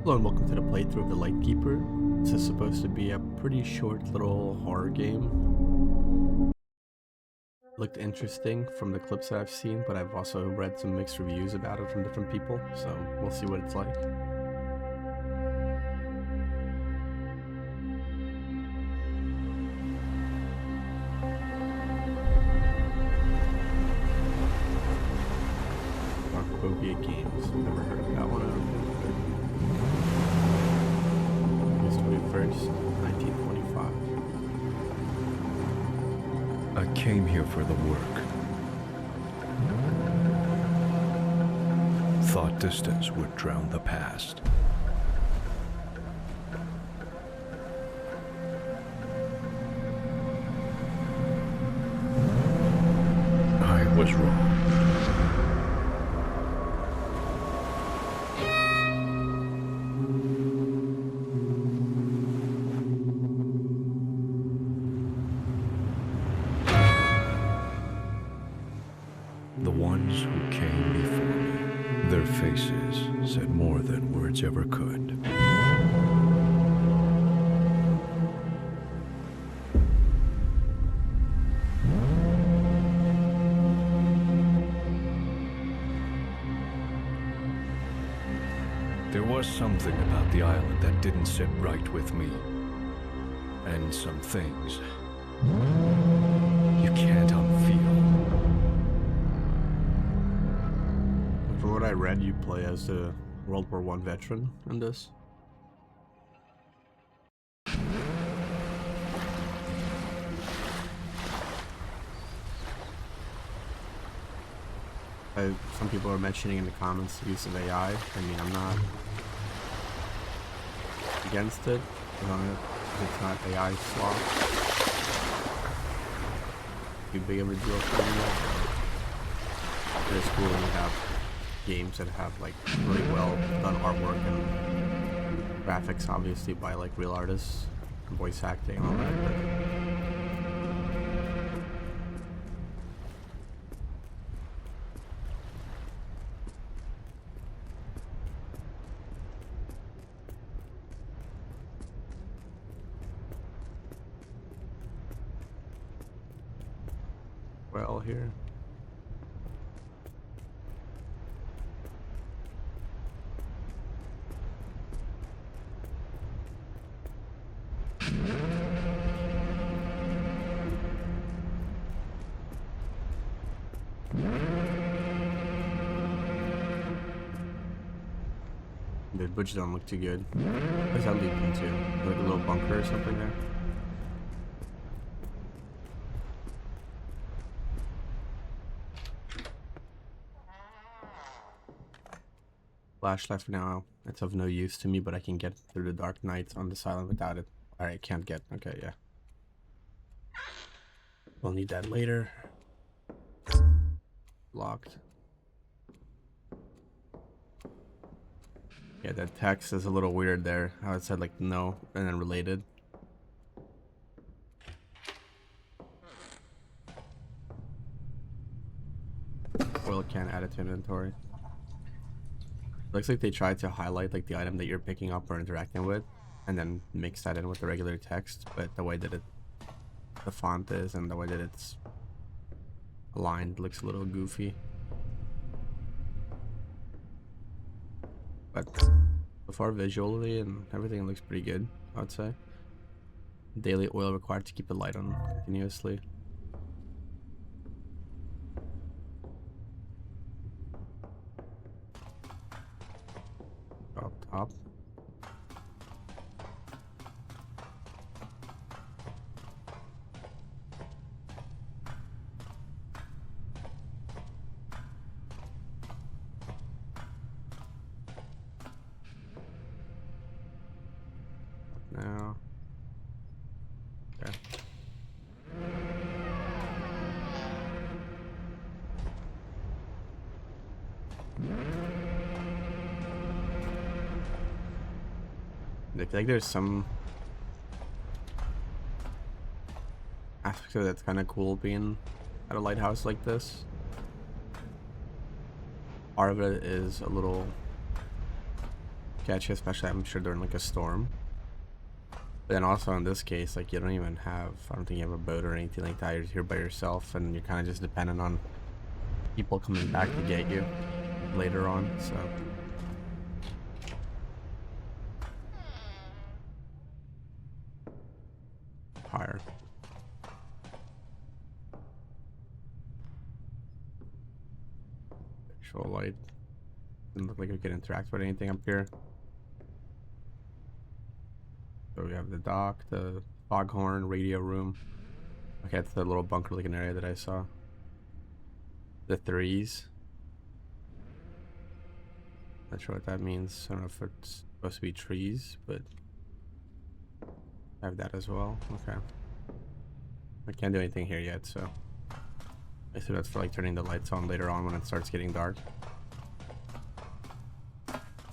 Hello and welcome to the playthrough of the Lightkeeper. This is supposed to be a pretty short little horror game. Looked interesting from the clips that I've seen, but I've also read some mixed reviews about it from different people, so we'll see what it's like. DarkPhobia Games. Never heard of that one. August 21st, 1925. I came here for the work. Thought distance would drown the past. I was wrong. The ones who came before me, their faces said more than words ever could. There was something about the island that didn't sit right with me. And some things you can't unfeel. From what I read, you play as a World War I veteran in this. Some people are mentioning in the comments the use of AI. I mean, I'm not against it, as long as it's not AI slop. Too big of a deal for me. It is cool when you have games that have like really well done artwork and graphics, obviously by like real artists, and voice acting and all that. But well, here. The bridge don't look too good. Where's that lead into? Like a little bunker or something there? Flashlight for now. It's of no use to me, but I can get through the dark nights on this island without it. Alright, can't get. Okay, yeah. We'll need that later. Locked. Yeah, that text is a little weird there. How it said like no and then related. Oil can added to inventory. Looks like they tried to highlight like the item that you're picking up or interacting with, and then mix that in with the regular text. But the way that the font is and the way that it's aligned looks a little goofy. But so far, visually and everything looks pretty good, I would say. Daily oil required to keep the light on continuously. Up top. Now. Okay. I feel like there's some aspect of it that's kind of cool being at a lighthouse like this. Part of it is a little sketchy, especially I'm sure during like a storm. But then also in this case, like you don't even have, I don't think you have a boat or anything like that. You're here by yourself, and you're kind of just dependent on people coming back to get you later on. So higher. Actual light. Doesn't look like we can interact with anything up here. So we have the dock, the foghorn, radio room. Okay, it's the little bunker looking area that I saw. The threes. Not sure what that means. I don't know if it's supposed to be trees, but I have that as well. Okay. I can't do anything here yet, so I assume that's for like turning the lights on later on when it starts getting dark.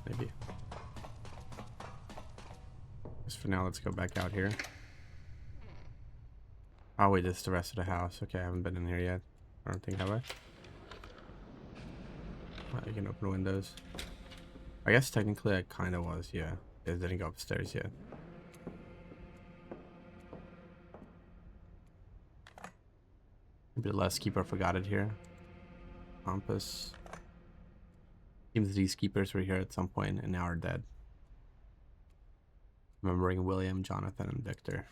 Maybe. Just for now, let's go back out here. Oh wait, this is the rest of the house. Okay, I haven't been in here yet. I don't think, have I? Oh, you can open windows. I guess technically I kind of was, yeah. It didn't go upstairs yet. Maybe the last keeper forgot it here. Compass. Seems these keepers were here at some point and now are dead. Remembering William, Jonathan, and Victor.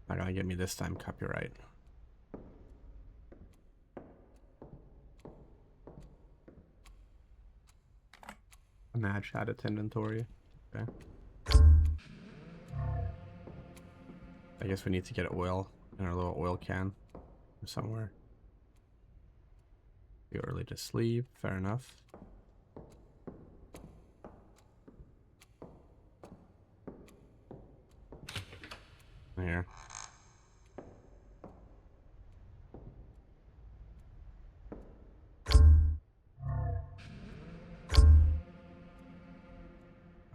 Not gonna get me this time, copyright. Match added to inventory. Okay. I guess we need to get oil in our little oil can from somewhere. Go early to sleep, fair enough. Here.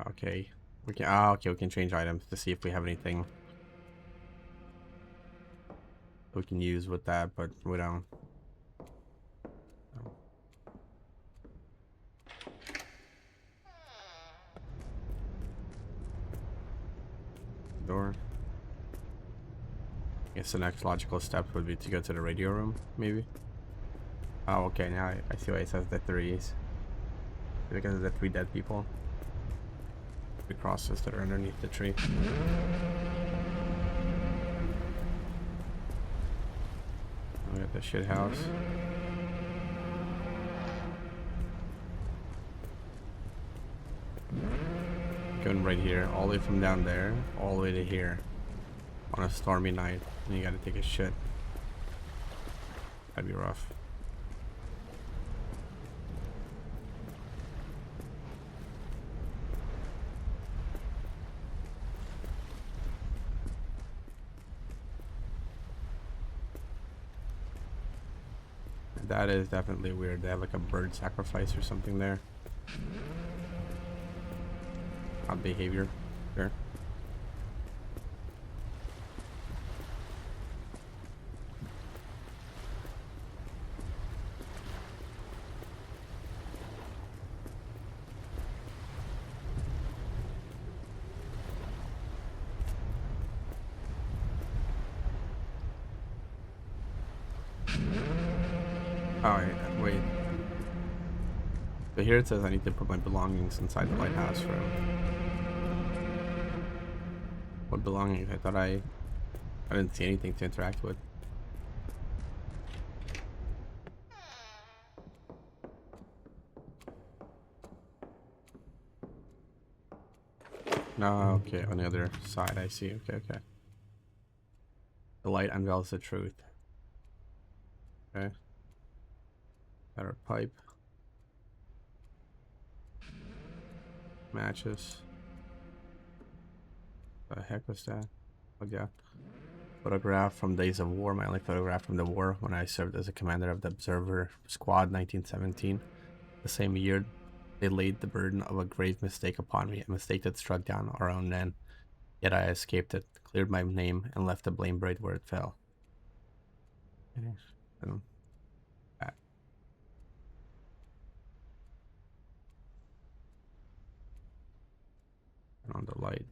Okay. We can okay, we can change items to see if we have anything we can use with that, but we don't. Door. I guess the next logical step would be to go to the radio room, maybe. Oh, okay, now I see why it says the threes. Because of the 3 dead people. The crosses that are underneath the tree. We got the shit house. Going right here, all the way from down there, all the way to here. On a stormy night, and you gotta take a shit. That'd be rough. That is definitely weird. They have like a bird sacrifice or something there. Odd behavior. Sure. Oh, yeah, wait. So here it says I need to put my belongings inside the lighthouse room. What belongings? I thought I didn't see anything to interact with. No, okay, on the other side I see. Okay, okay. The light unveils the truth. Okay. Got our pipe. Matches. What the heck was that? Oh yeah. Photograph from Days of War. My only photograph from the war when I served as a commander of the Observer Squad 1917. The same year they laid the burden of a grave mistake upon me, a mistake that struck down our own men. Yet I escaped it, cleared my name, and left the blame right where it fell. Turn on the light.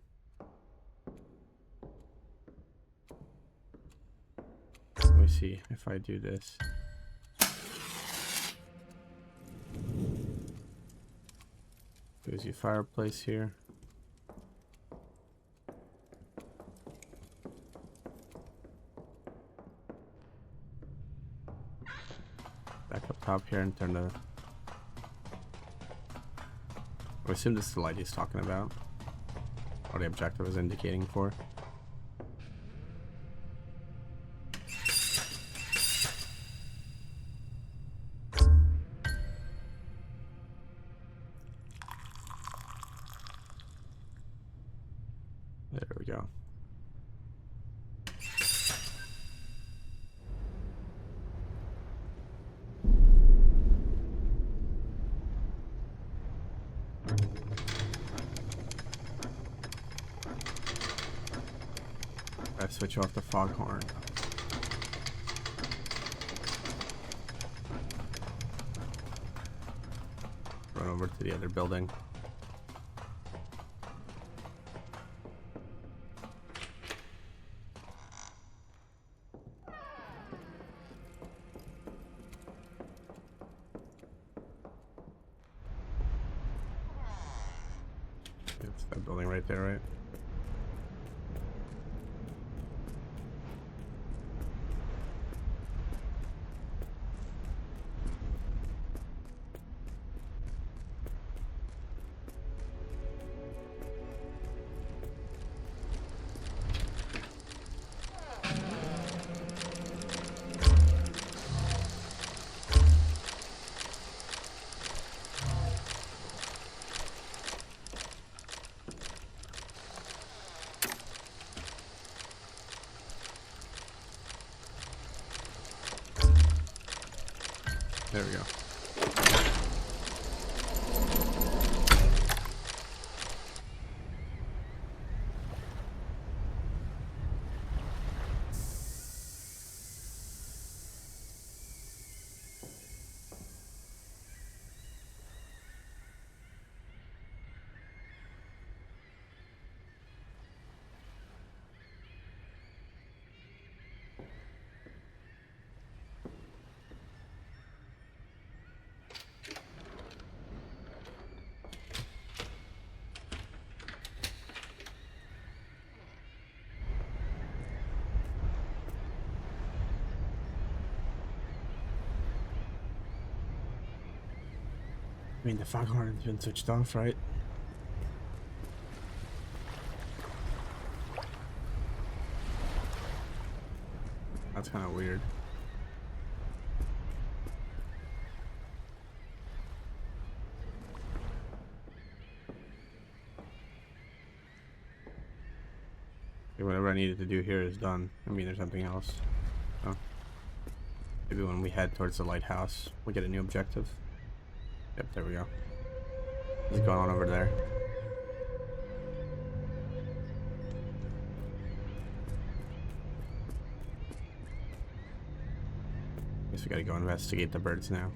Let me see if I do this. There's your fireplace here. Back up top here and turn the... I assume this is the light he's talking about. Or the objective is indicating for. There we go. I switch off the foghorn. Run over to the other building. It's that building right there, right? There we go. I mean, the foghorn's been switched off, right? That's kind of weird. Okay, whatever I needed to do here is done. I mean, there's something else. Oh. Maybe when we head towards the lighthouse, we get a new objective. Yep, there we go. What's going on over there? Guess we gotta go investigate the birds now.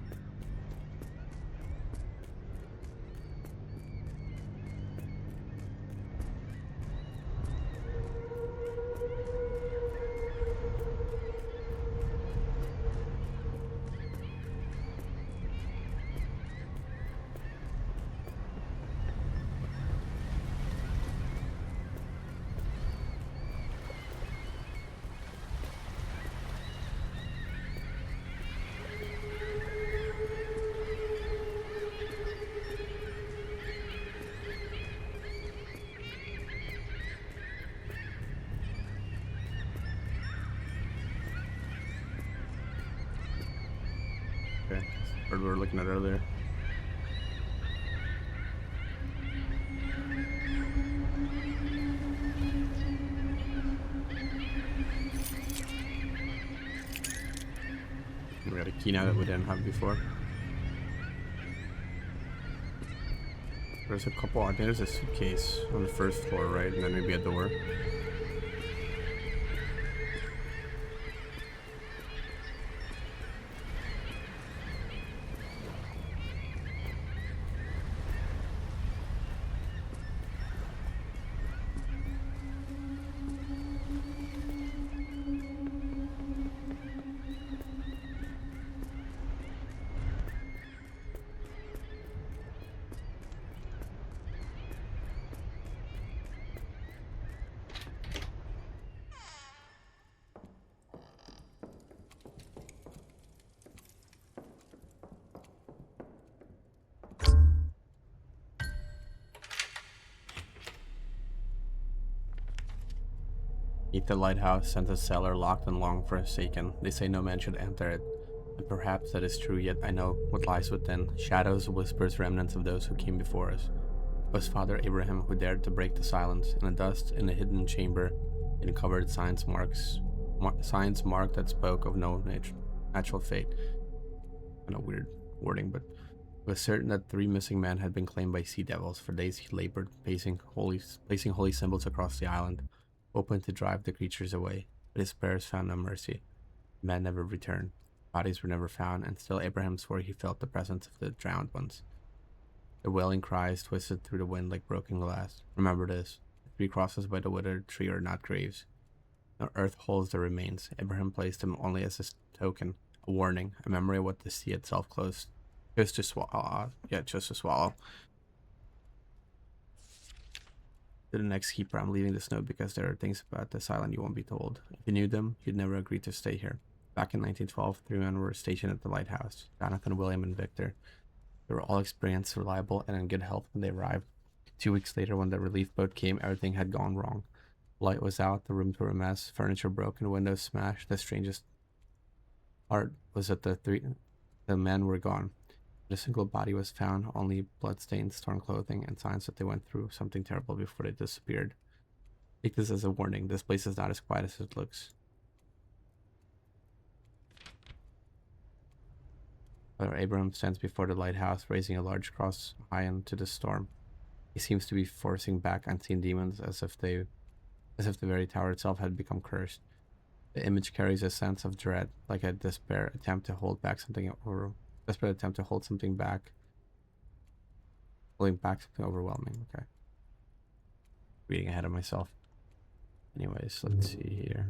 Okay, bird we were looking at earlier. We got a key now that we didn't have before. There's a couple, I think there's a suitcase on the first floor, right? And then maybe a door. Beneath the lighthouse stands a cellar locked and long forsaken. They say no man should enter it. And perhaps that is true, yet I know what lies within. Shadows, whispers, remnants of those who came before us. It was Father Abraham who dared to break the silence. In the dust, in a hidden chamber, in covered signs marked that spoke of no natural fate. Kind of weird wording, but it was certain that 3 missing men had been claimed by sea devils. For days he labored, placing holy symbols across the island, hoping to drive the creatures away. But his prayers found no mercy. The men never returned. Bodies were never found, and still Abraham swore he felt the presence of the drowned ones. The wailing cries twisted through the wind like broken glass. Remember this: the 3 crosses by the withered tree are not graves. No earth holds their remains. Abraham placed them only as a token, a warning, a memory of what the sea itself closed. Just to swallow. Just to swallow. To the next keeper, I'm leaving this note because there are things about this island you won't be told. If you knew them, you'd never agree to stay here. Back in 1912, 3 men were stationed at the Lighthouse: Jonathan, William, and Victor. They were all experienced, reliable, and in good health when they arrived. 2 weeks later, when the relief boat came, everything had gone wrong. The light was out, the rooms were a mess, furniture broken, windows smashed. The strangest part was that the men were gone. Not a single body was found, only bloodstains, torn clothing, and signs that they went through something terrible before they disappeared. Take this as a warning. This place is not as quiet as it looks. Father Abraham stands before the lighthouse, raising a large cross high into the storm. He seems to be forcing back unseen demons, as if the very tower itself had become cursed. The image carries a sense of dread, like a desperate attempt to hold something back. Holding back something overwhelming. Okay. Reading ahead of myself. Anyways, let's see here.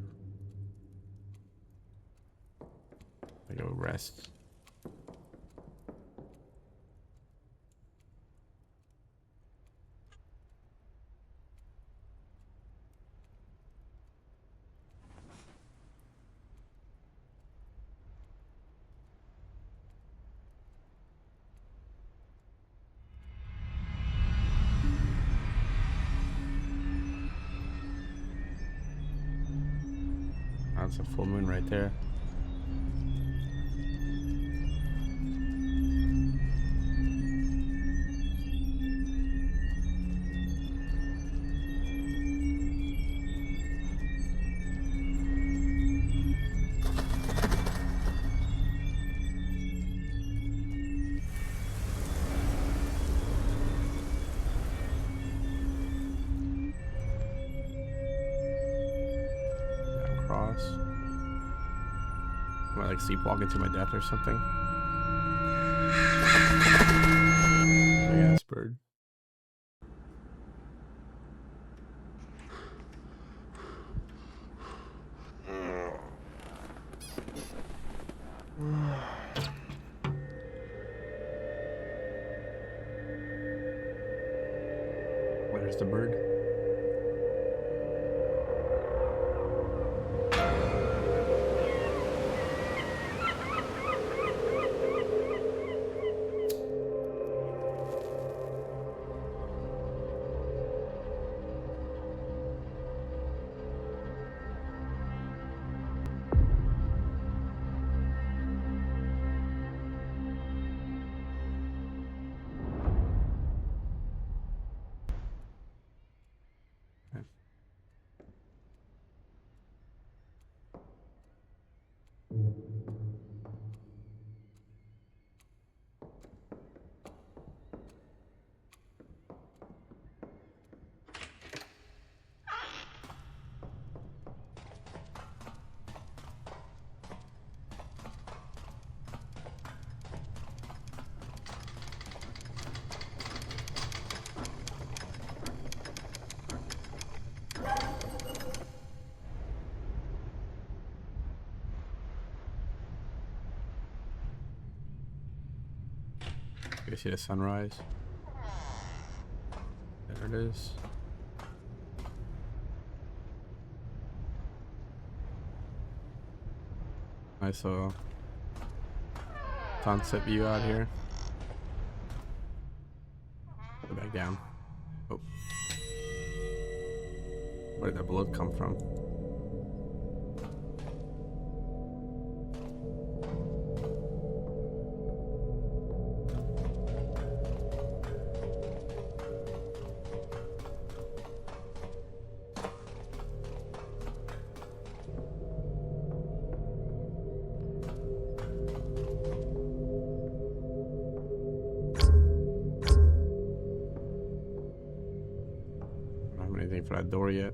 I go rest. That's a full moon right there. Cross. Am I like sleepwalking to my death or something? Big ass bird. Where's the bird? You see the sunrise? There it is. Nice little sunset view out here. Go back down. Oh. Where did that blood come from? that door yet.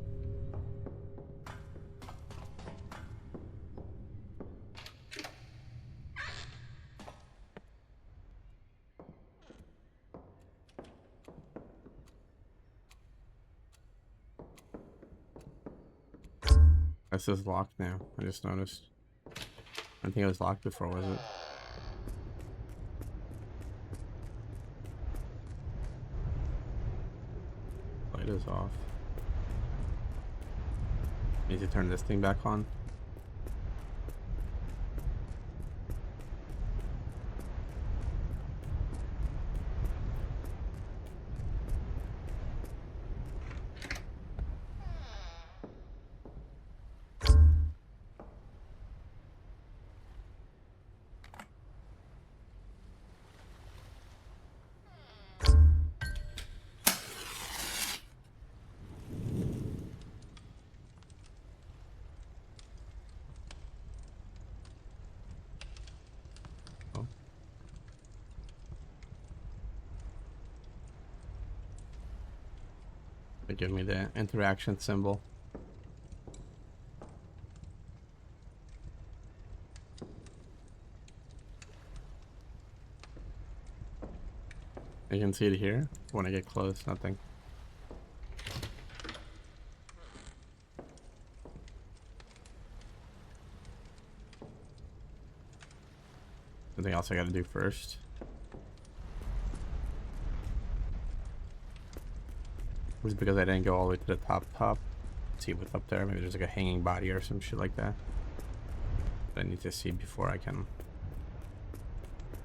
This is locked now. I just noticed. I don't think it was locked before, was it? Light is off. Need to turn this thing back on. Give me the interaction symbol. You can see it here. When I get close, nothing. Something else I gotta do first. It's because I didn't go all the way to the top. Let's see what's up there. Maybe there's like a hanging body or some shit like that. But I need to see before I can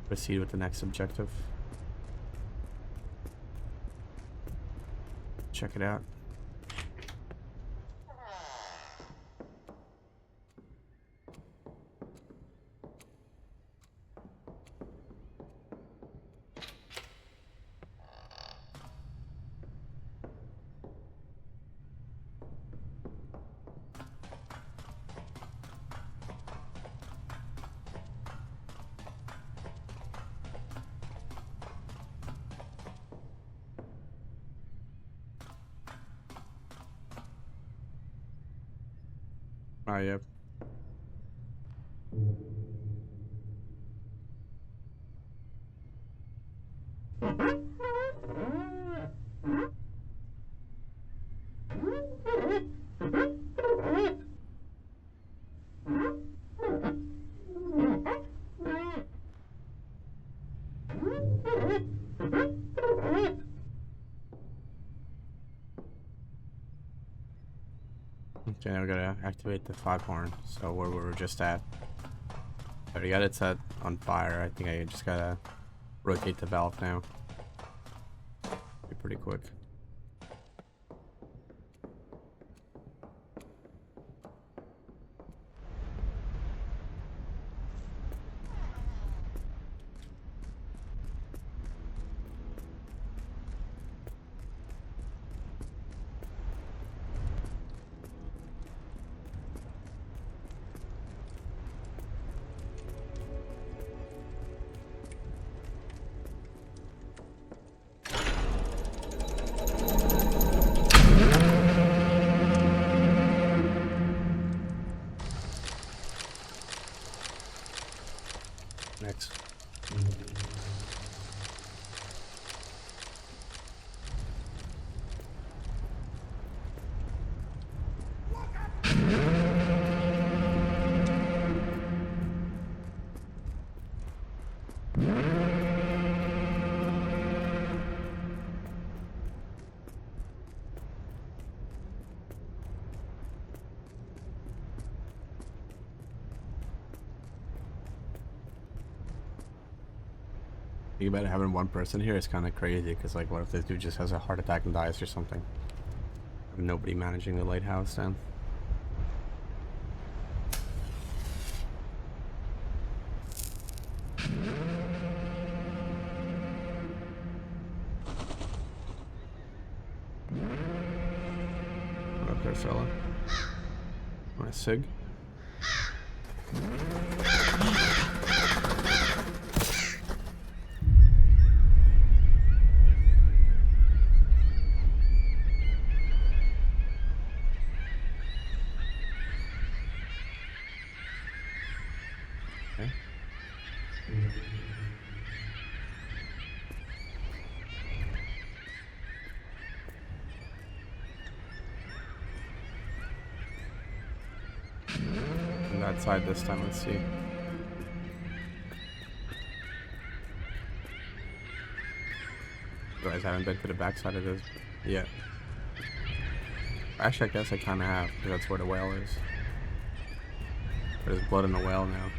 proceed with the next objective. Check it out. Oh, yep. Okay, now we gotta activate the 5-horn. So where we were just at. I already got it set on fire. I think I just gotta rotate the valve now. Be pretty quick. Next. Think about having one person here is kind of crazy, because like, what if this dude just has a heart attack and dies or something? Nobody managing the lighthouse then. What up there, fella? My sig? Okay. On that side this time, let's see. Guys, I haven't been to the back side of this yet. Actually, I guess I kind of have, because that's where the whale is. There's blood in the whale now.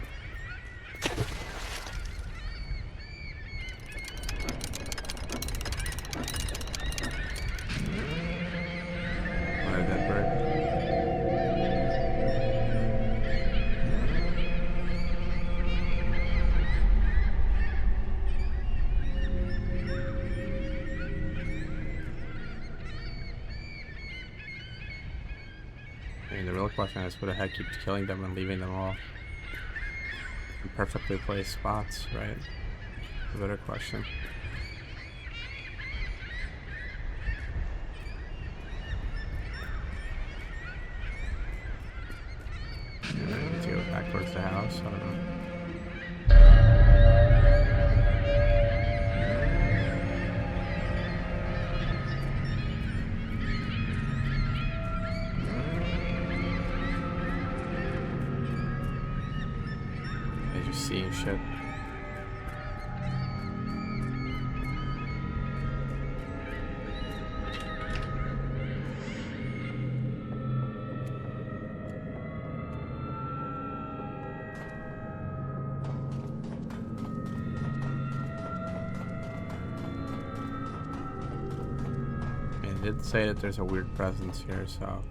Another dead bird. I mean, the real question is who the heck keeps killing them and leaving them all in perfectly placed spots, right? The better question. Yeah, I need to go back towards the house. I don't know. Seeing shit. It did say that there's a weird presence here, so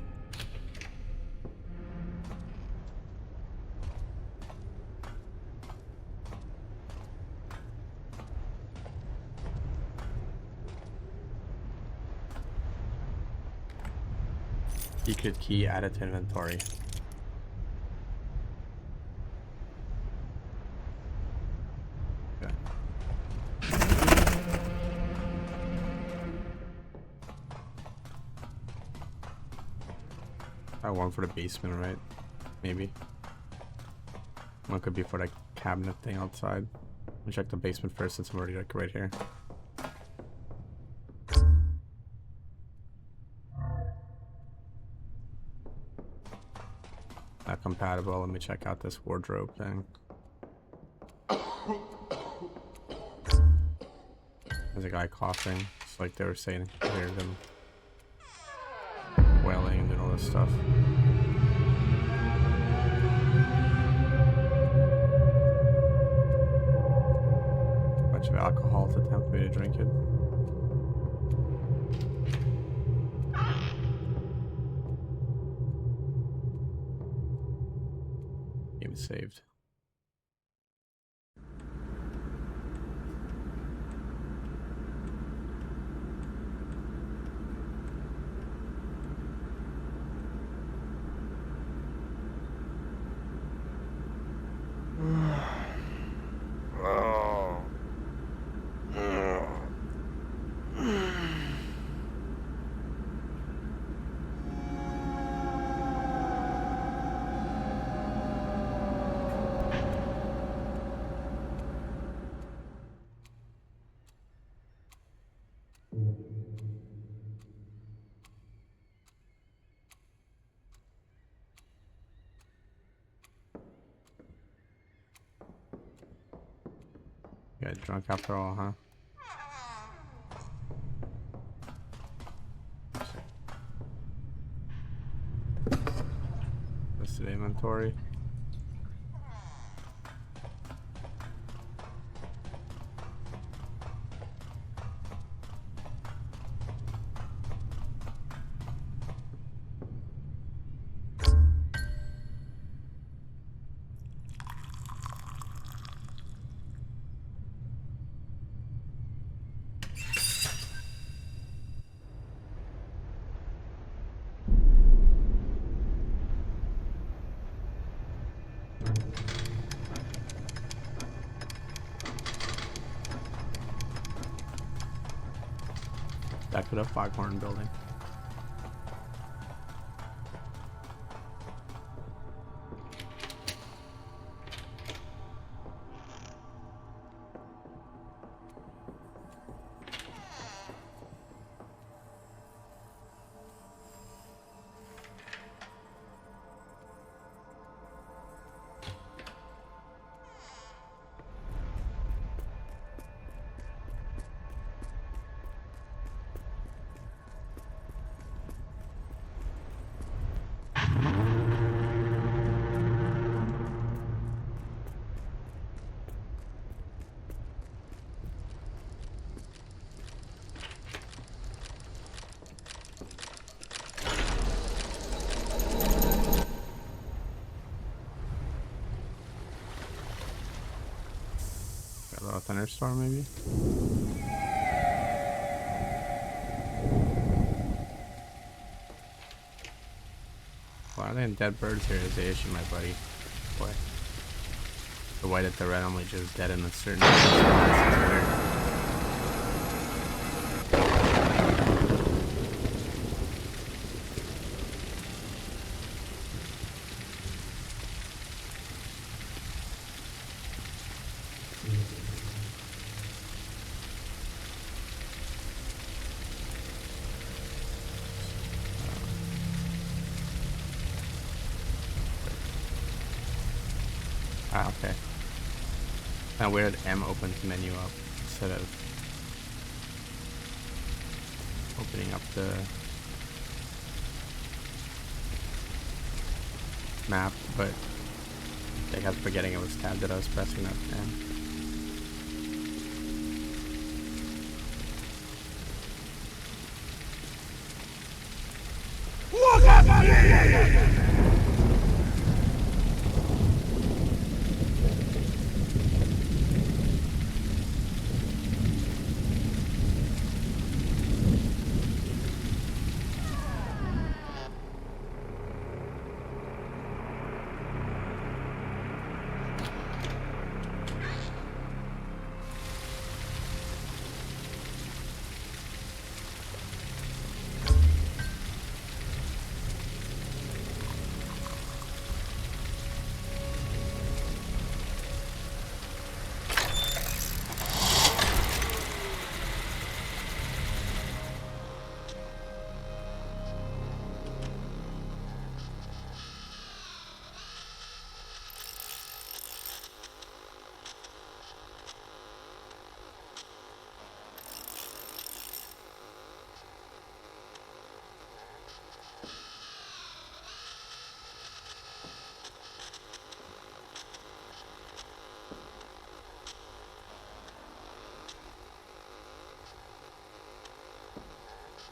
secret key added to inventory. Okay. I one for the basement, right? Maybe. One could be for the cabinet thing outside. Let me check the basement first since I'm already like right here. Not compatible. Let me check out this wardrobe thing. There's a guy coughing. It's like they were saying, I heard him wailing and doing all this stuff. Bunch of alcohol to tempt me to drink it. Game saved. Got drunk after all, huh? Listed inventory. Back to the Foghorn building. A thunderstorm, maybe? Why are there dead birds here is the issue, my buddy. Boy. The white at the randomly just dead in a certain place. Ah, okay. Kind of weird M opens menu up instead of opening up the map, but I kept forgetting it was tabbed that I was pressing that M.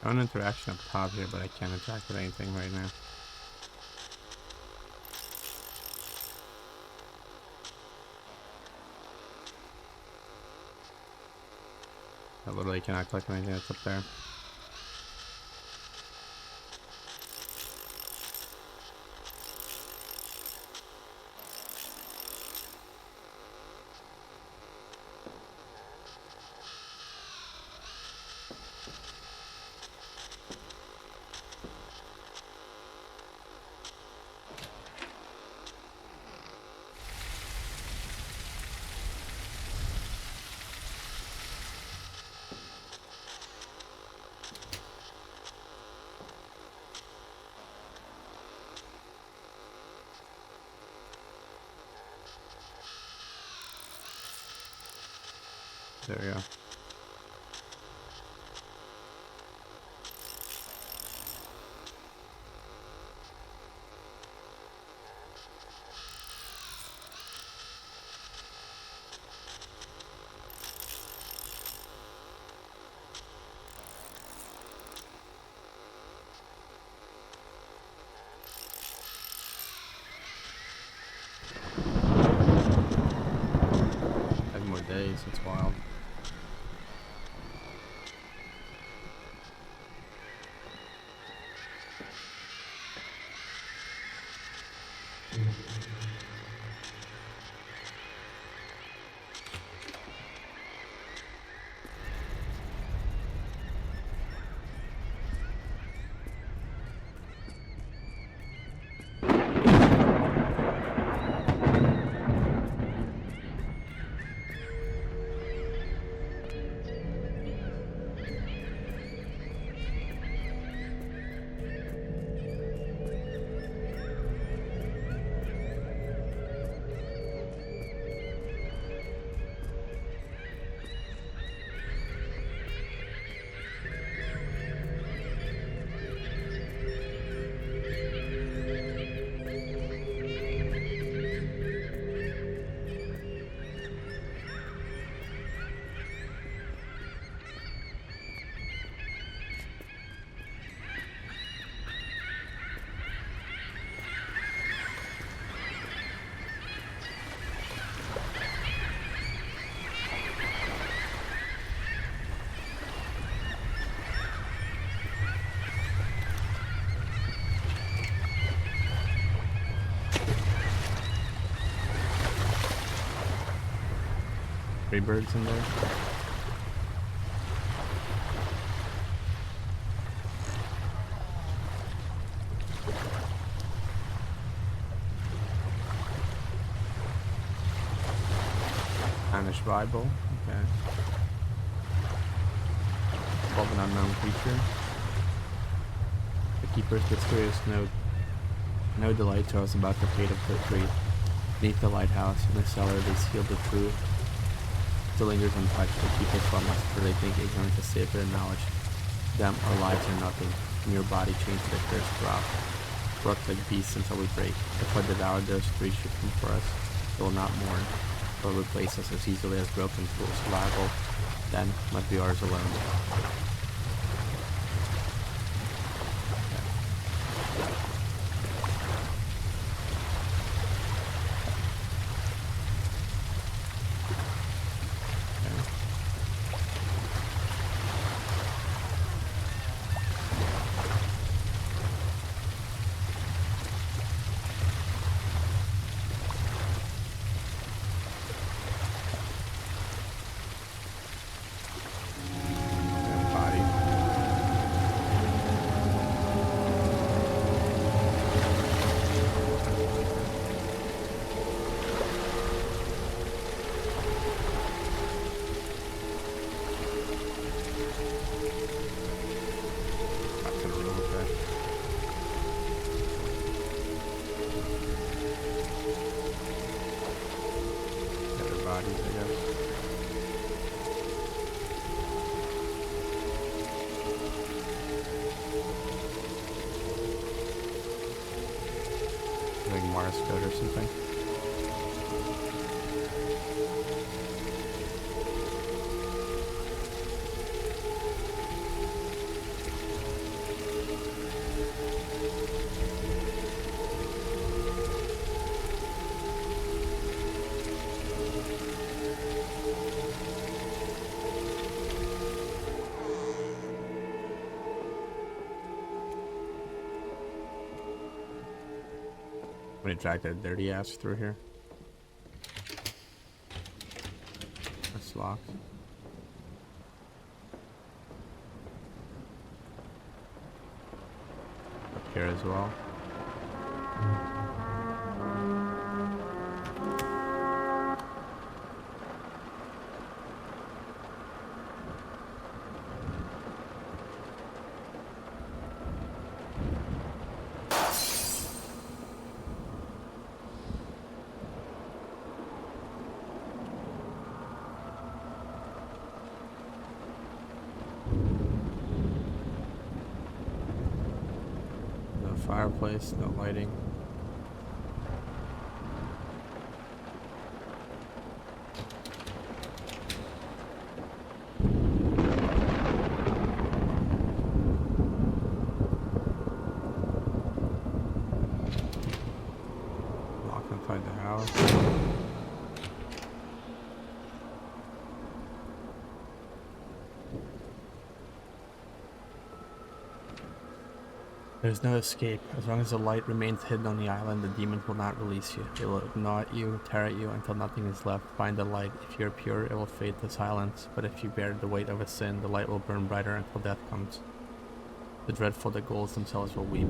I have an interaction up top here, but I can't interact with anything right now. I literally cannot click on anything that's up there. There we go. More days, it's wild. 3 birds in there. Spanish Bible, okay. Of an unknown creature. The keeper's mysterious note. Know the Lighthouse about the fate of the tree. Beneath the lighthouse, in the cellar, they sealed the truth. Still lingers untouched, the keepers from us, for they think ignorance is safer than knowledge. To them, our lives are nothing. Mere body chained to the cursed rock. Work like beasts until we break. If what devoured those 3 should come for us, they will not mourn. Will replace us as easily as broken fools survival, then must be ours alone. Mars code or something. I'm gonna drag that dirty ass through here. That's locked. Up here as well. Fireplace, no lighting. Locked inside the house. There's no escape. As long as the light remains hidden on the island, the demons will not release you. They will gnaw at you, tear at you, until nothing is left. Find the light. If you are pure, it will fade to silence. But if you bear the weight of a sin, the light will burn brighter until death comes. The dreadful, the ghouls themselves will weep.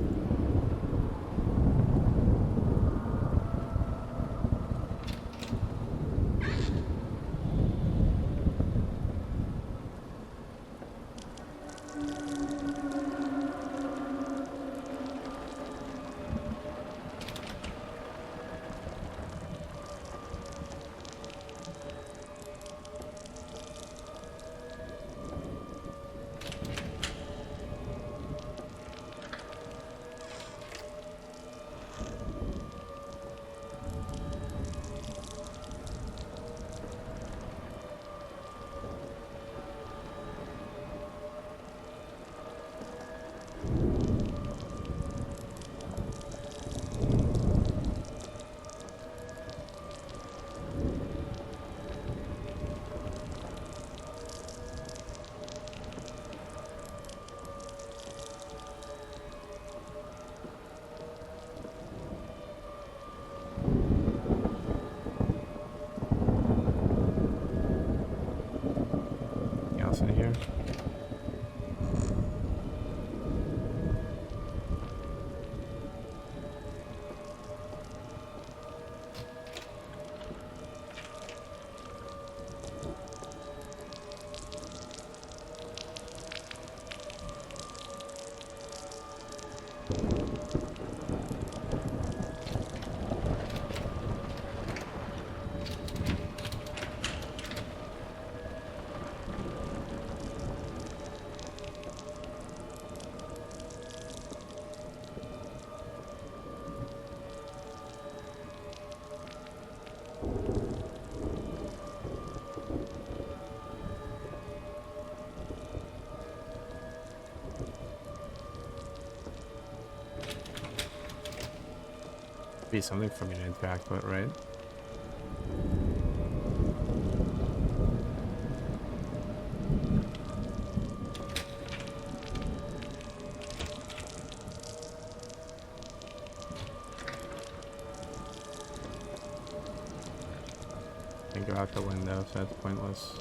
be something for me to interact with, right? Go out the window, so that's pointless.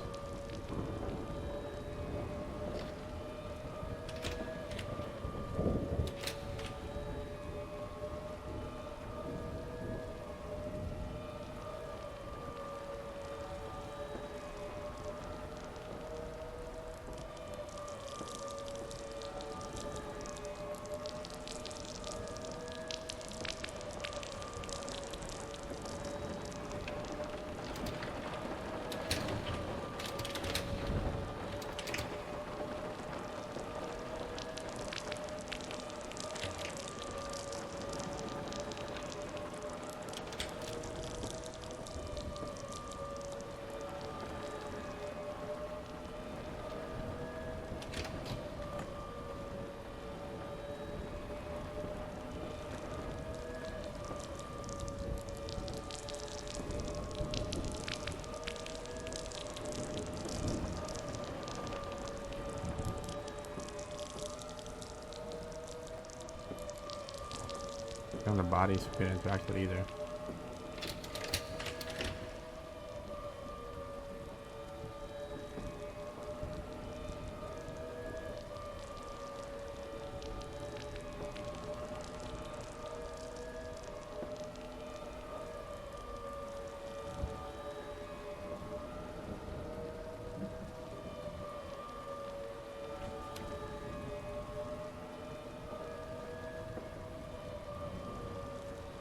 On the bodies we couldn't interact with either.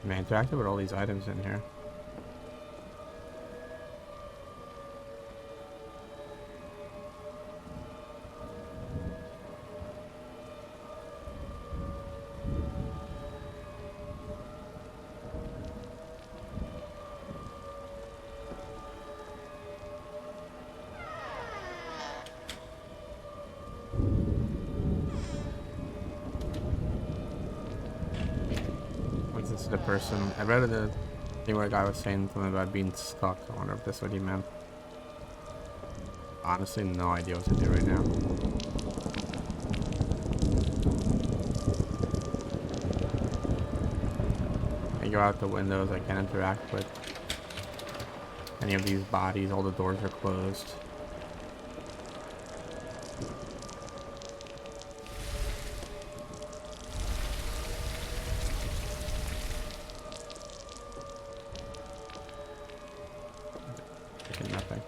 Man, interacted with all these items in here. This is the person. I read the thing where a guy was saying something about being stuck. I wonder if that's what he meant. Honestly, no idea what to do right now. I go out the windows. I can't interact with any of these bodies. All the doors are closed. Nothing.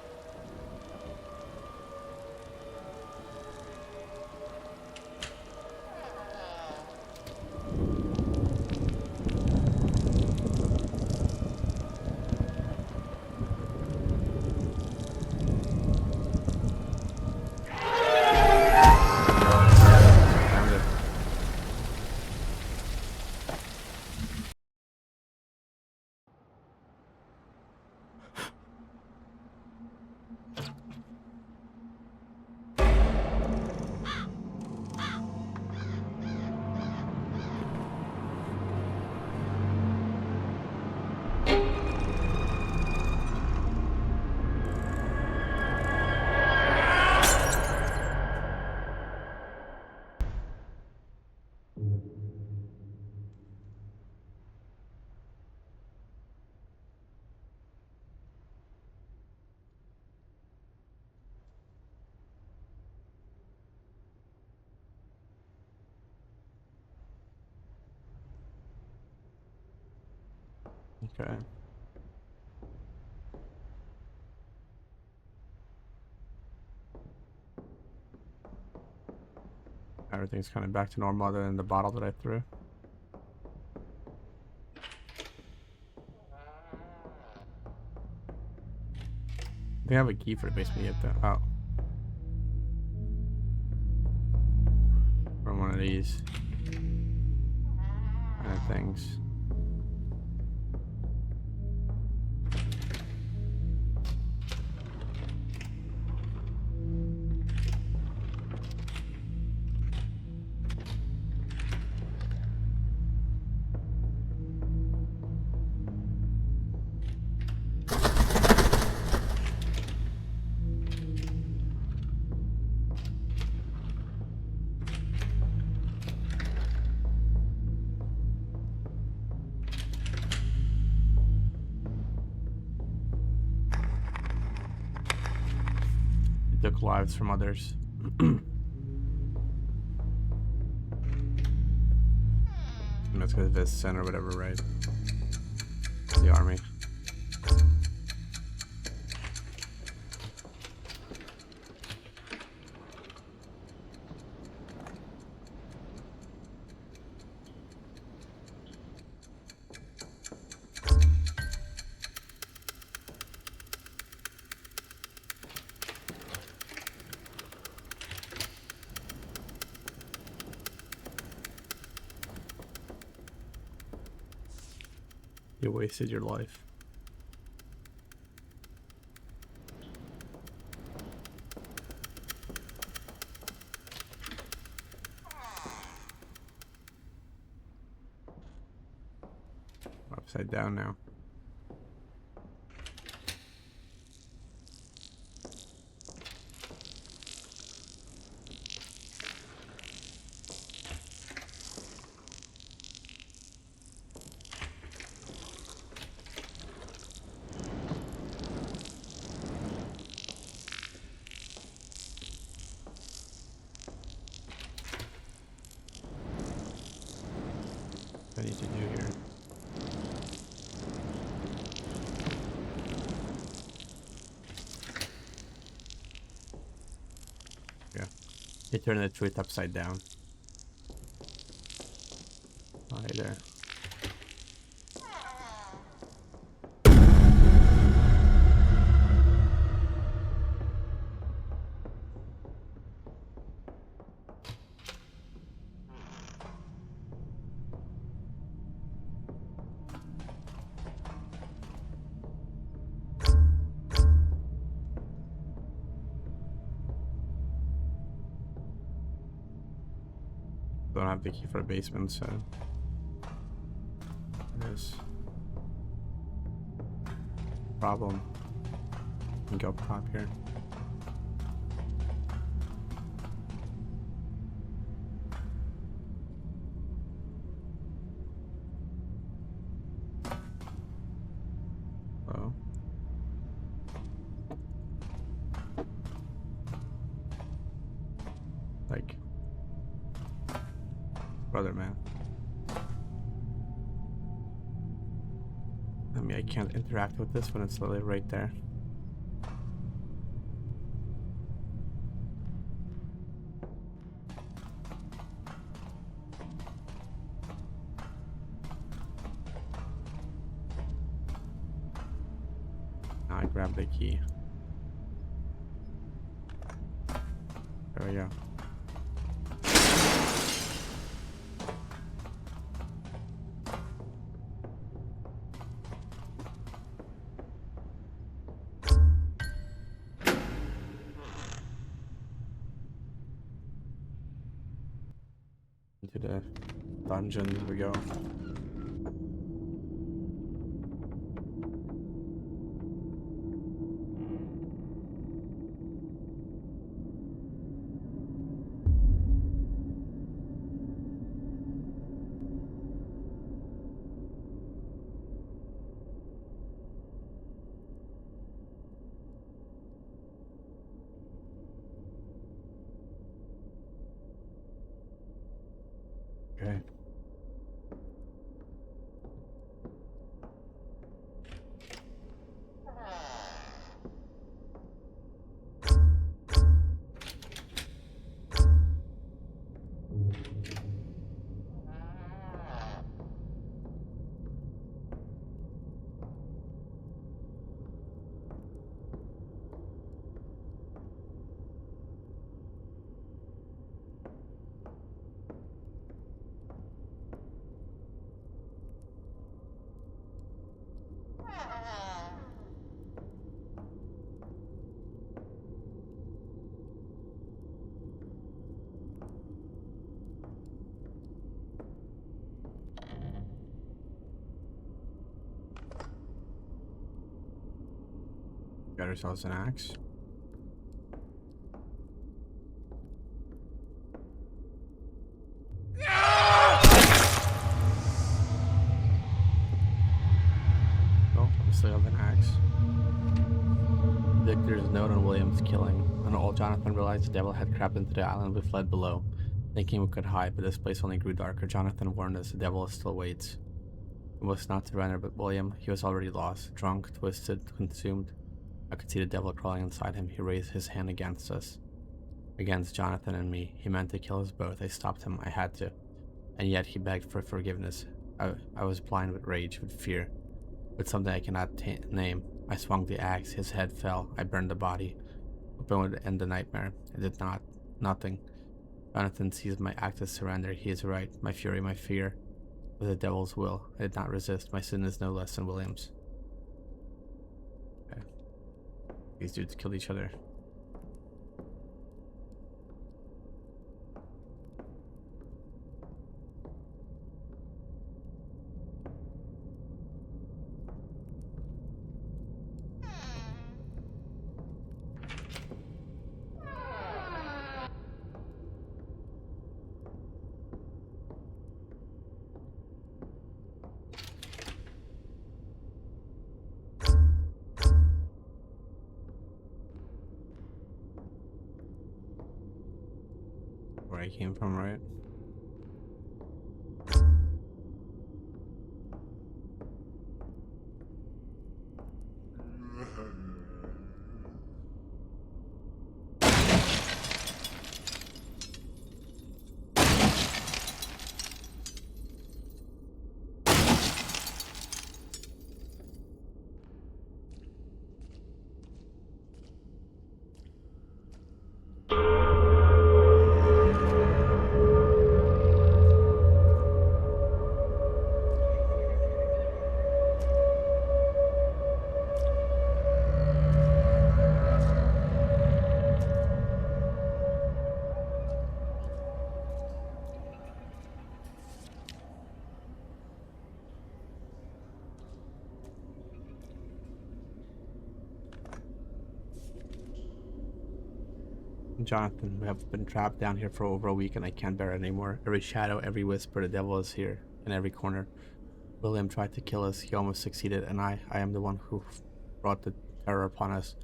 Okay. Everything's kind of back to normal other than the bottle that I threw. I think I have a key for the basement yet though. Oh. From one of these kind of things. He took lives from others. And that's because of his sin or whatever, right? The army. You wasted your life. Upside down now. What I need to do here. Yeah. You turn the truth upside down. Oh, hey there. Don't have the key for the basement, so it is problem. You can go up top here. Oh. Like, brother, man. I mean, I can't interact with this when it's literally right there. Now I grab the key. There we go. Into the dungeons we go. Okay. Got ourselves an axe. Oh, we still have an axe. Victor's note on William's killing. When old Jonathan realized the devil had crept into the island, we fled below, thinking we could hide, but this place only grew darker. Jonathan warned us the devil still waits. We must not surrender, but William, he was already lost, drunk, twisted, consumed. I could see the devil crawling inside him. He raised his hand against us. Against Jonathan and me. He meant to kill us both. I stopped him. I had to. And yet he begged for forgiveness. I was blind with rage, with fear, with something I cannot name. I swung the axe. His head fell. I burned the body. Hoping would end the nightmare. It did not. Nothing. Jonathan sees my act as surrender. He is right. My fury, my fear, was the devil's will. I did not resist. My sin is no less than William's. Okay. These dudes killed each other. Where I came from, right? Jonathan, we have been trapped down here for over a week and I can't bear it anymore. Every shadow, every whisper, the devil is here, in every corner. William tried to kill us, he almost succeeded, and I am the one who brought the terror upon us.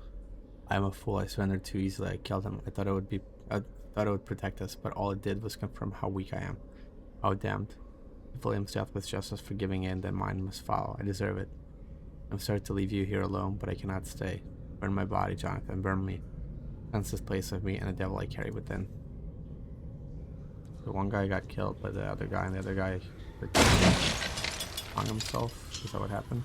I am a fool, I surrendered too easily, I killed him. I thought it would protect us, but all it did was confirm how weak I am. How damned. If William's death was justice for giving in, then mine must follow. I deserve it. I'm sorry to leave you here alone, but I cannot stay. Burn my body, Jonathan, burn me. Sense this place of me and the devil I carry within. The one guy got killed by the other guy, and the other guy hung himself. Is that what happened?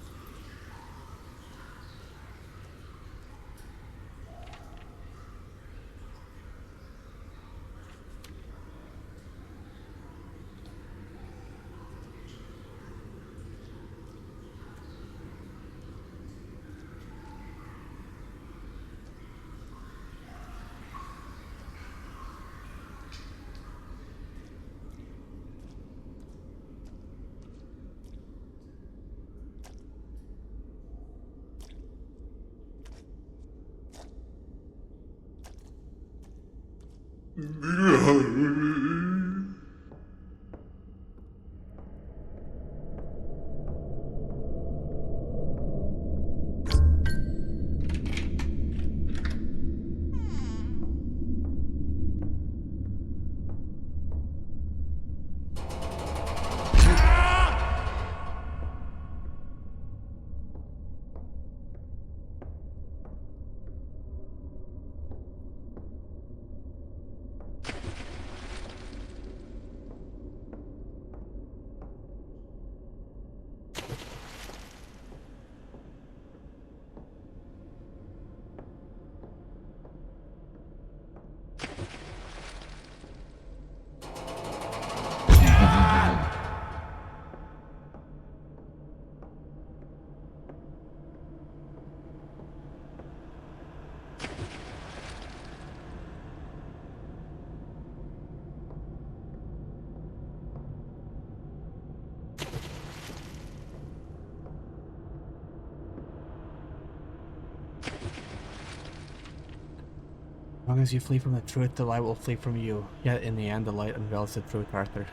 As long as you flee from the truth, the light will flee from you. Yet in the end, the light unveils the truth, Arthur.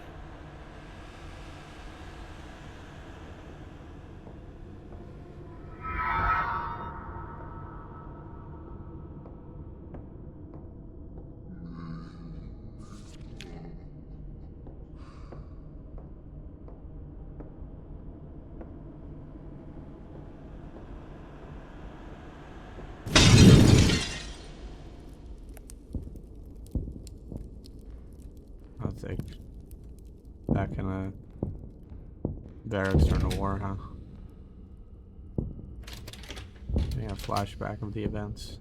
like back in a barracks during the war, huh? Getting a flashback of the events.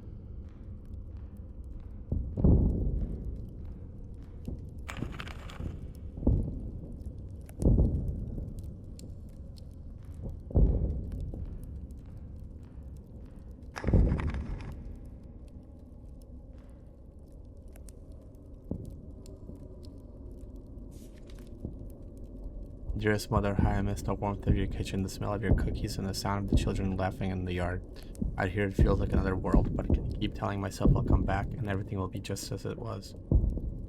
Dearest mother, how I miss the warmth of your kitchen, the smell of your cookies, and the sound of the children laughing in the yard. Out here it feels like another world, but I can keep telling myself I'll come back and everything will be just as it was.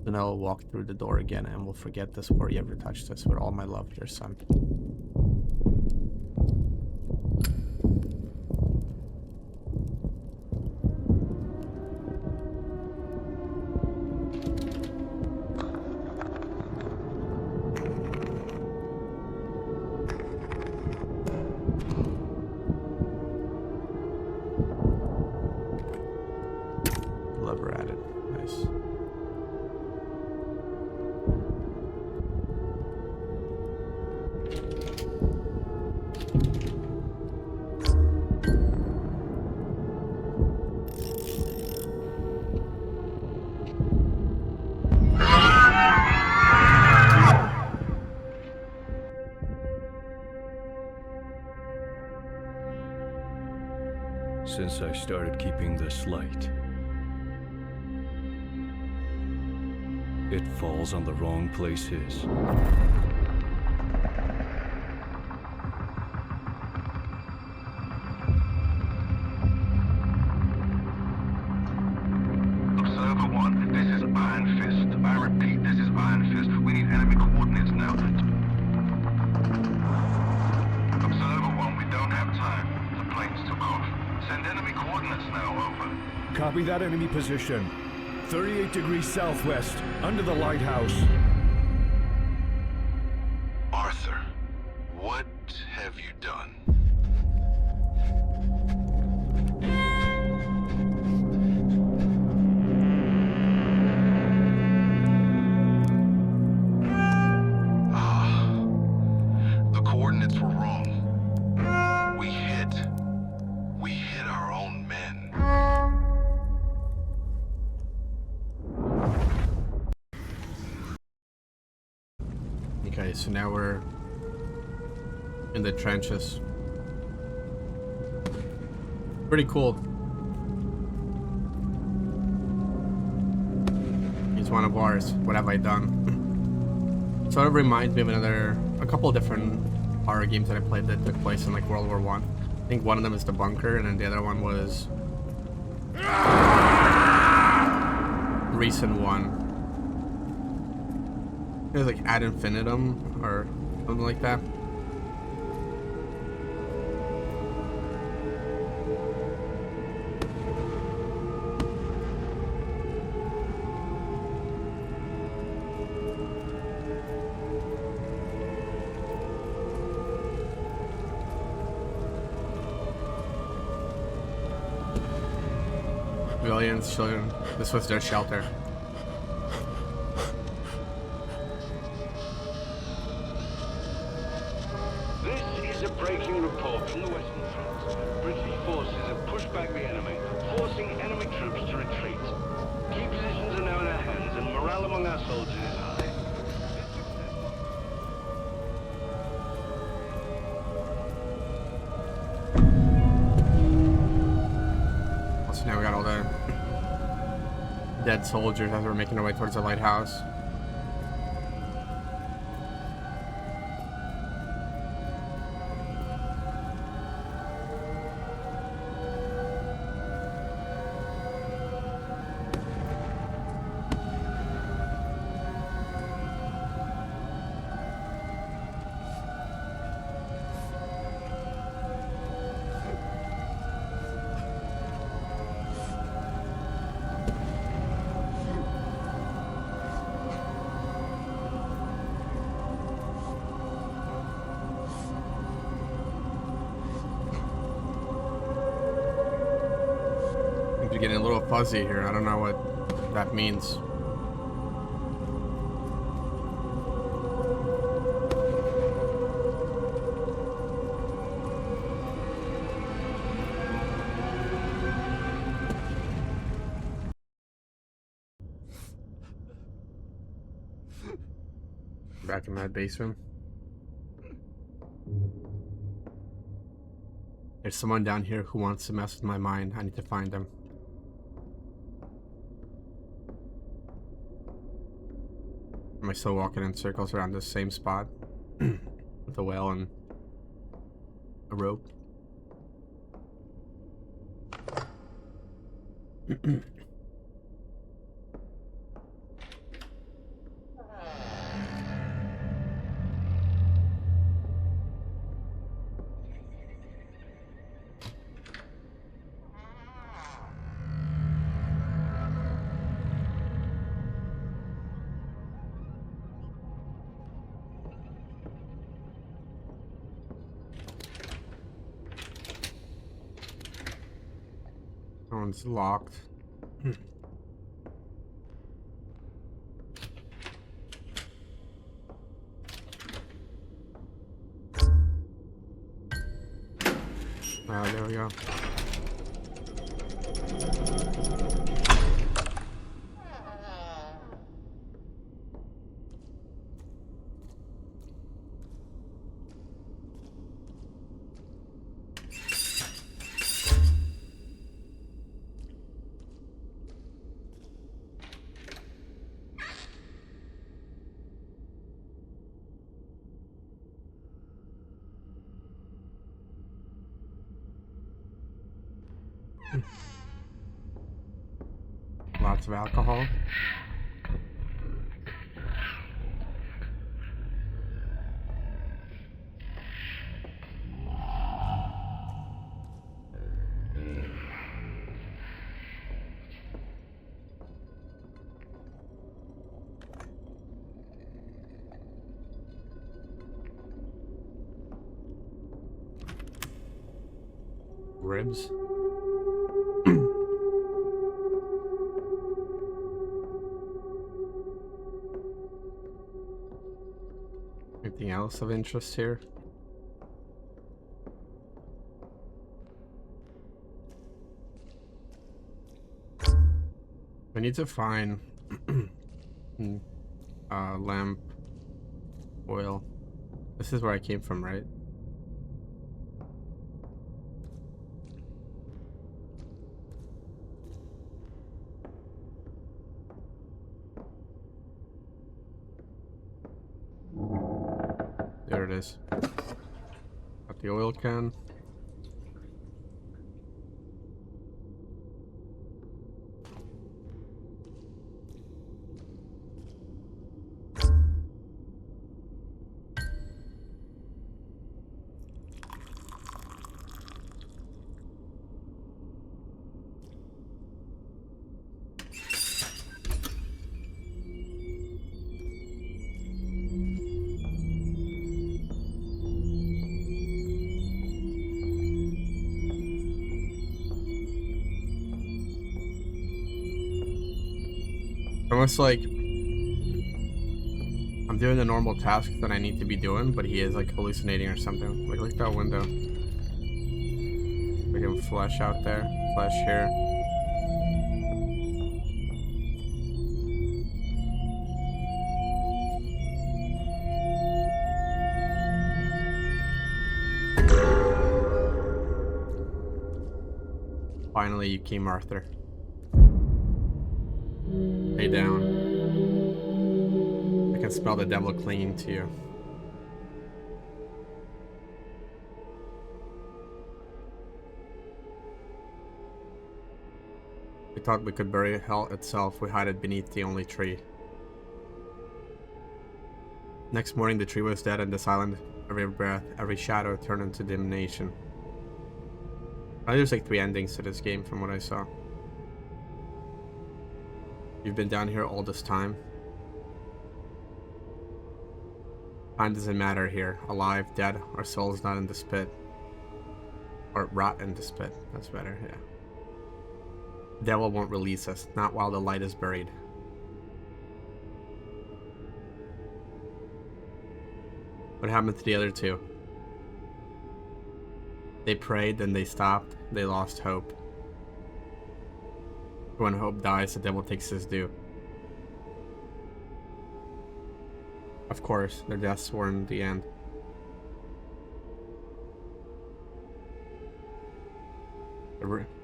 Then I'll walk through the door again and we'll forget this worry ever touched us. With all my love, your son. Lever added. Nice. Since I started keeping this light, it falls on the wrong places. Observer 1, this is Iron Fist. I repeat, this is Iron Fist. We need enemy coordinates now. Observer 1, we don't have time. The planes took off. Send enemy coordinates now, over. Copy that enemy position. 38 degrees southwest, under the lighthouse. Arthur, what have you done? The coordinates were wrong. We hit our own men. Okay, so now we're in the trenches. Pretty cool. He's one of ours. What have I done? Sort of reminds me of a couple of different horror games that I played that took place in like World War I. I think one of them is The Bunker, and then the other one was recent one. It was like Ad Infinitum or something like that. Civilians, children, this was their shelter. This is a breaking report from the Western Front. British forces have pushed back the enemy, forcing enemy troops to retreat. Key positions are now in our hands, and morale among our soldiers is high. So now we got all the dead soldiers as we're making our way towards the lighthouse. Getting a little fuzzy here. I don't know what that means. Back in that basement. There's someone down here who wants to mess with my mind. I need to find them. Am I still walking in circles around the same spot? With a whale and a rope? That one's locked. There we go. Lots of alcohol. Ribs. Anything else of interest here? We need to find lamp oil. This is where I came from, right? There it is. Got the oil can. Almost like I'm doing the normal tasks that I need to be doing, but he is like hallucinating or something. Like, look at that window. We can flash out there, flash here. Finally, you came, Arthur. Lay down. I can smell the devil clinging to you. We thought we could bury hell itself. We hide it beneath the only tree. Next morning, the tree was dead, and this island, every breath, every shadow turned into dimnation. I think there's like 3 endings to this game from what I saw. You've been down here all this time. Time doesn't matter here. Alive, dead, our soul's not in the spit. Or rot in the spit. That's better, yeah. The devil won't release us, not while the light is buried. What happened to the other 2? They prayed, then they stopped. They lost hope. When hope dies, the devil takes his due. Of course, their deaths were in the end.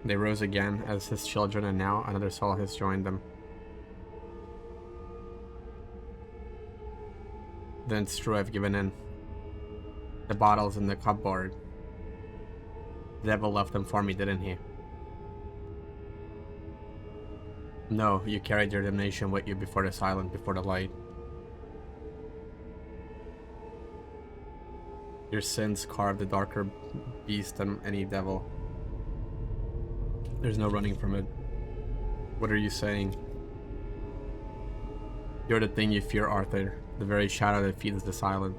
They rose again as his children, and now another soul has joined them. Then it's true, I've given in. The bottles in the cupboard. The devil left them for me, didn't he? No, you carried your damnation with you before the silent, before the light. Your sins carved a darker beast than any devil. There's no running from it. What are you saying? You're the thing you fear, Arthur. The very shadow that feeds the silent.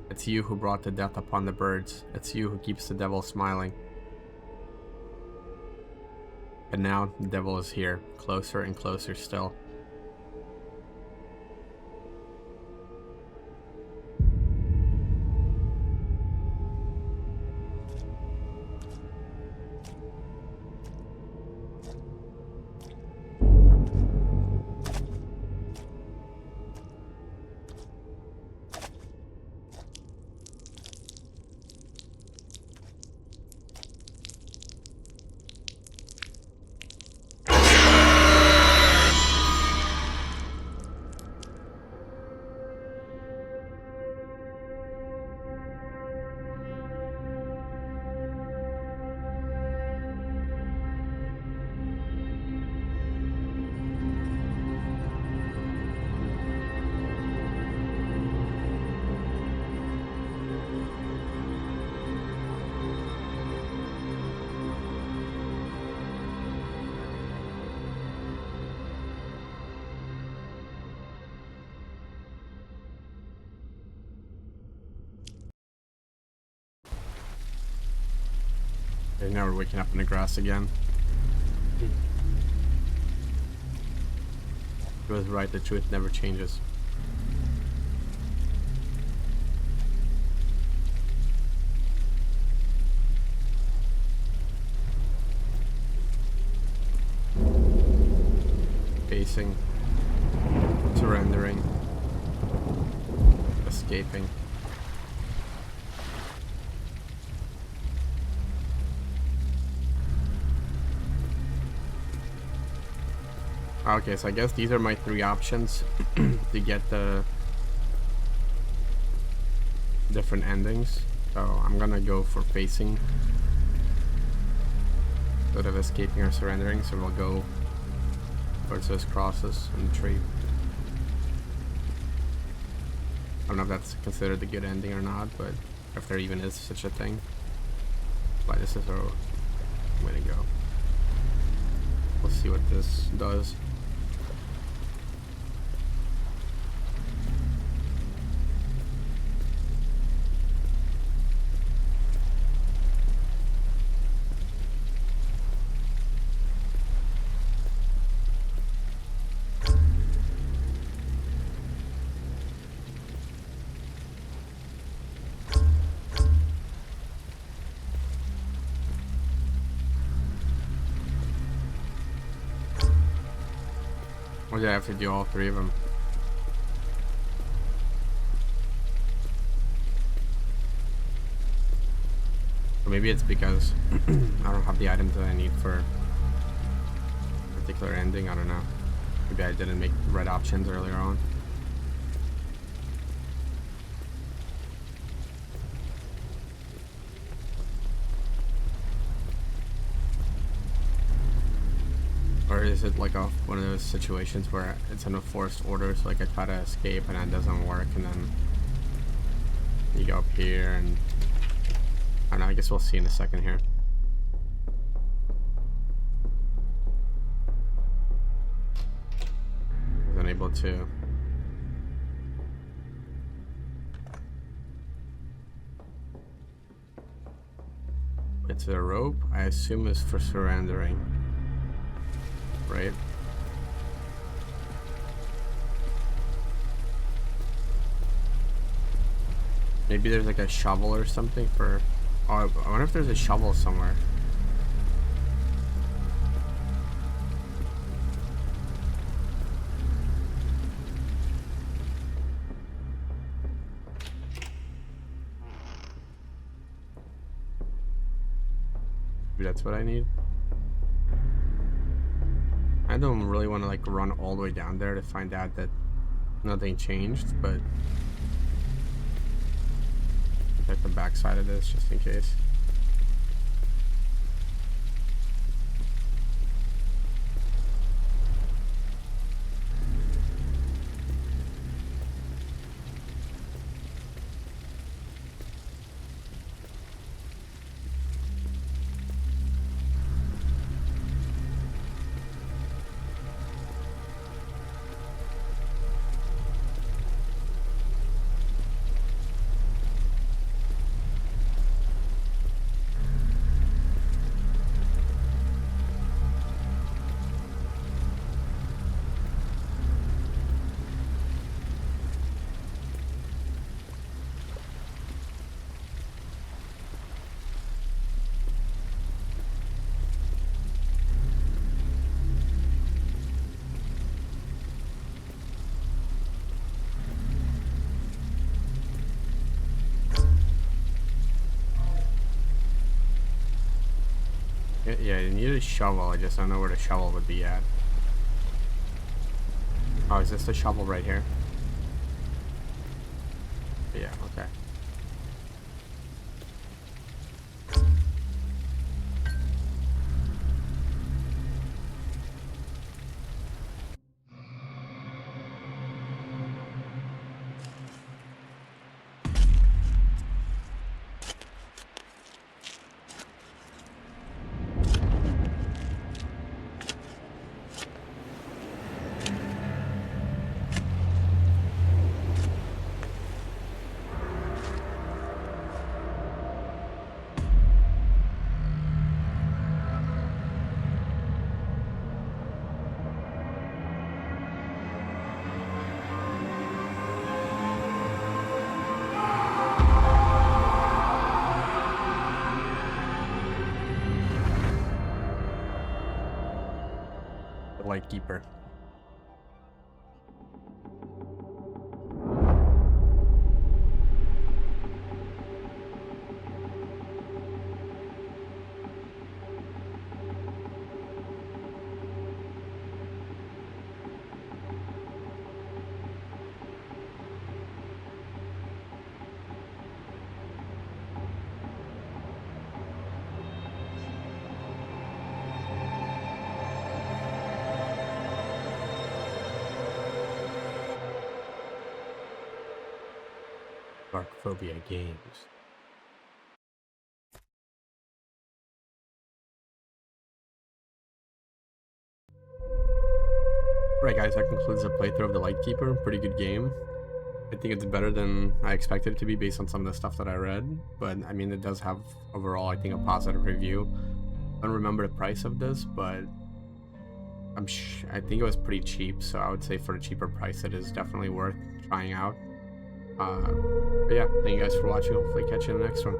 It's you who brought the death upon the birds. It's you who keeps the devil smiling. And now the devil is here, closer and closer still. Now we're waking up in the grass again. He was right, the truth never changes. Facing, surrendering, escaping. Okay, so I guess these are my three options to get the different endings. So I'm gonna go for facing instead of escaping or surrendering, so we'll go towards those crosses in the tree. I don't know if that's considered a good ending or not, but if there even is such a thing. But this is our way to go. We'll see what this does. Or do I have to do all three of them? Or maybe it's because I don't have the items that I need for a particular ending, I don't know. Maybe I didn't make the right options earlier on. Or is it like one of those situations where it's in a forced order, so like I try to escape and it doesn't work, and then you go up here and I don't know, I guess we'll see in a second here. I was unable to. It's a rope, I assume is for surrendering. Right? Maybe there's like a shovel or something for... Oh, I wonder if there's a shovel somewhere. Maybe that's what I need. I don't really want to like run all the way down there to find out that nothing changed, but check the back side of this just in case. Yeah, you need a shovel. I just don't know where the shovel would be at. Oh, is this the shovel right here? Yeah, okay. The Lightkeeper. DarkPhobia Games. Right, guys, that concludes the playthrough of the Lightkeeper. Pretty good game. I think it's better than I expected it to be based on some of the stuff that I read, but I mean, it does have overall, I think, a positive review. I don't remember the price of this, but I think it was pretty cheap, so I would say for a cheaper price, it is definitely worth trying out. But yeah, thank you guys for watching. Hopefully catch you in the next one.